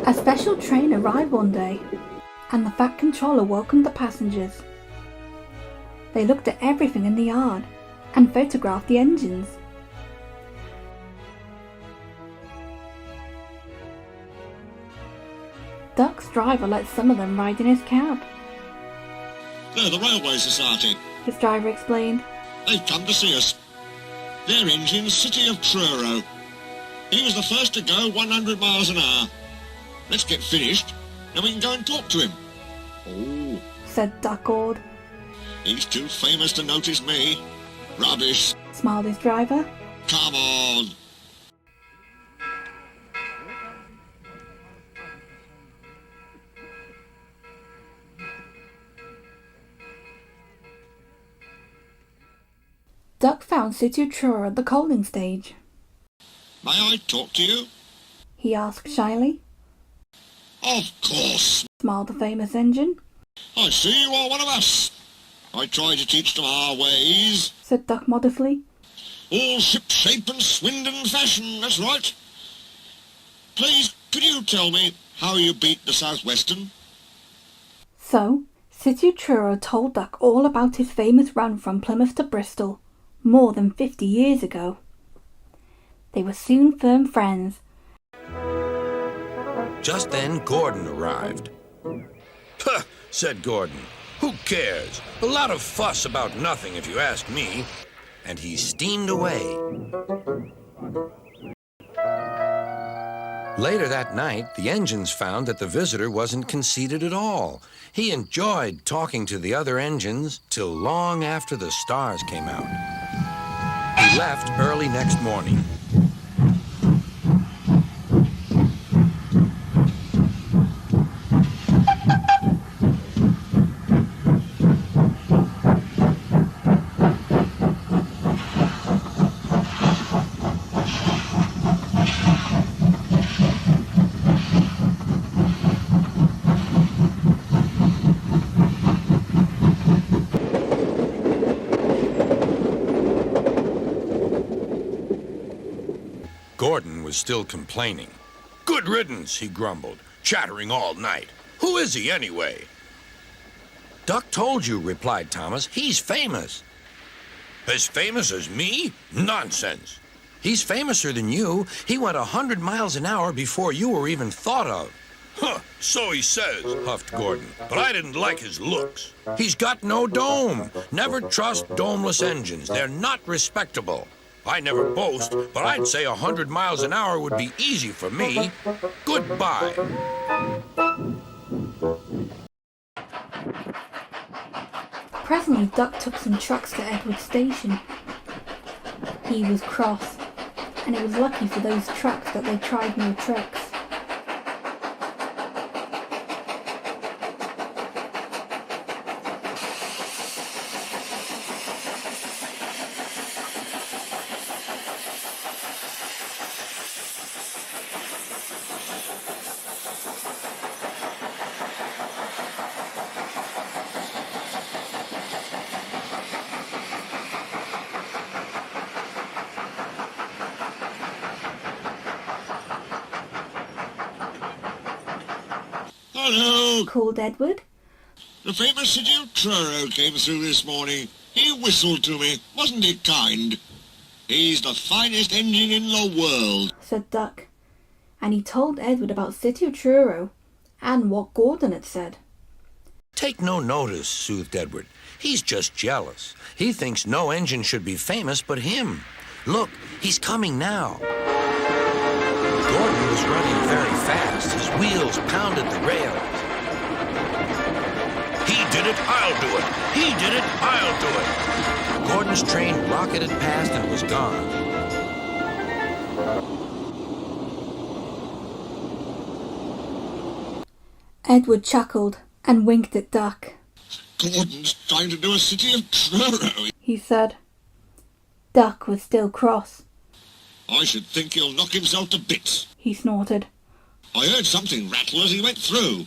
A special train arrived one day, and the Fat Controller welcomed the passengers. They looked at everything in the yard and photographed the engines. Duck's driver let some of them ride in his cab. They're the Railway Society. His driver explained. They've come to see us. Their engine's City of Truro. He was the first to go 100 miles an hour. Let's get finished, then we can go and talk to him. Oh, Said Duck awed. He's too famous to notice me. Rubbish. Smiled his driver. Come on. Duck found City of Truro at the coaling stage. May I talk to you? He asked shyly. Of course. Smiled the famous engine. I see you are one of us. I try to teach them our ways. Said Duck modestly. All ship-shape and Swindon fashion, that's right. Please, could you tell me how you beat the Southwestern? So, City of Truro told Duck all about his famous run from Plymouth to Bristol, more than 50 years ago. They were soon firm friends. Just then, Gordon arrived. "Puh," said Gordon. "Who cares? A lot of fuss about nothing, if you ask me." And he steamed away. Later that night, the engines found that the visitor wasn't conceited at all. He enjoyed talking to the other engines till long after the stars came out. He left early next morning. Gordon was still complaining. "Good riddance," he grumbled, "chattering all night. Who is he, anyway?" "Duck told you," replied Thomas. "He's famous." "As famous as me? Nonsense." "He's famouser than you. He went 100 miles an hour before you were even thought of." "Huh, so he says," huffed Gordon, "but I didn't like his looks. He's got no dome. Never trust domeless engines. They're not respectable. I never boast, but I'd say 100 miles an hour would be easy for me. Goodbye." Presently, Duck took some trucks to Edward Station. He was cross, and it was lucky for those trucks that they tried no tricks. Hello. Called Edward. The famous City of Truro came through this morning. He whistled to me. Wasn't he kind? He's the finest engine in the world, Said Duck, and he told Edward about City of Truro and what Gordon had said. "Take no notice," soothed Edward. "He's just jealous. He thinks no engine should be famous but him. Look, he's coming now." Gordon was running very fast. His wheels pounded the rails. "He did it, I'll do it. He did it, I'll do it." Gordon's train rocketed past and was gone. Edward chuckled and winked at Duck. Gordon's trying to do a City of Truro, he said. Duck was still cross. I should think he'll knock himself to bits. He snorted. I heard something rattle as he went through.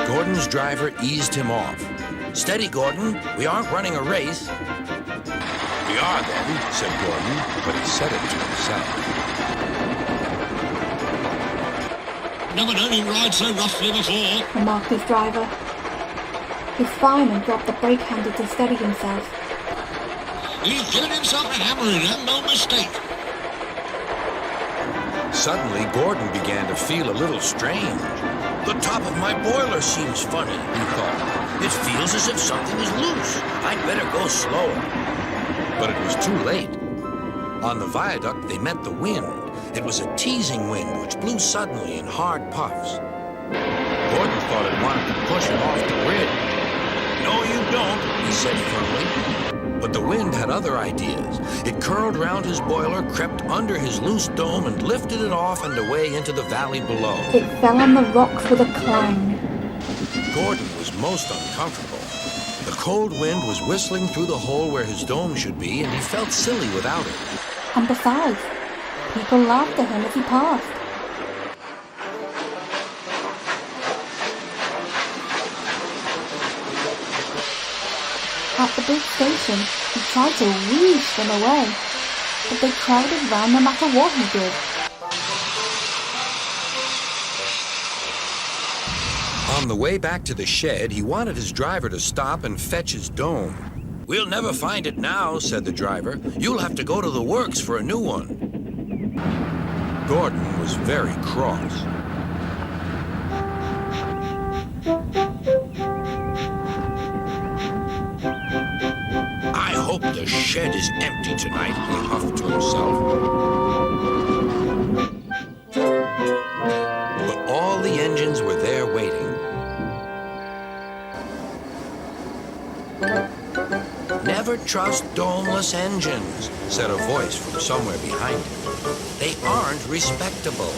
Gordon's driver eased him off. "Steady, Gordon. We aren't running a race." We are then, said Gordon, but he said it to himself. Never known him ride so roughly before. Remarked his driver. His fireman dropped the brake handle to steady himself. He's given himself a hammering, and no mistake. Suddenly, Gordon began to feel a little strange. The top of my boiler seems funny, he thought. It feels as if something is loose. I'd better go slower. But it was too late. On the viaduct, they met the wind. It was a teasing wind which blew suddenly in hard puffs. Gordon thought it wanted to push him off the grid. No, you don't, he said firmly. But the wind had other ideas. It curled round his boiler, crept under his loose dome, and lifted it off and away into the valley below. It fell on the rocks with a clang. Gordon was most uncomfortable. The cold wind was whistling through the hole where his dome should be, and he felt silly without it. And besides, people laughed at him as he passed. At the big station, he tried to whoosh them away, but they crowded round no matter what he did. On the way back to the shed, he wanted his driver to stop and fetch his dome. We'll never find it now, said the driver. You'll have to go to the works for a new one. Gordon was very cross. I hope the shed is empty tonight, he huffed to himself. But all the engines were there waiting. Never trust domeless engines, said a voice from somewhere behind him. They aren't respectable.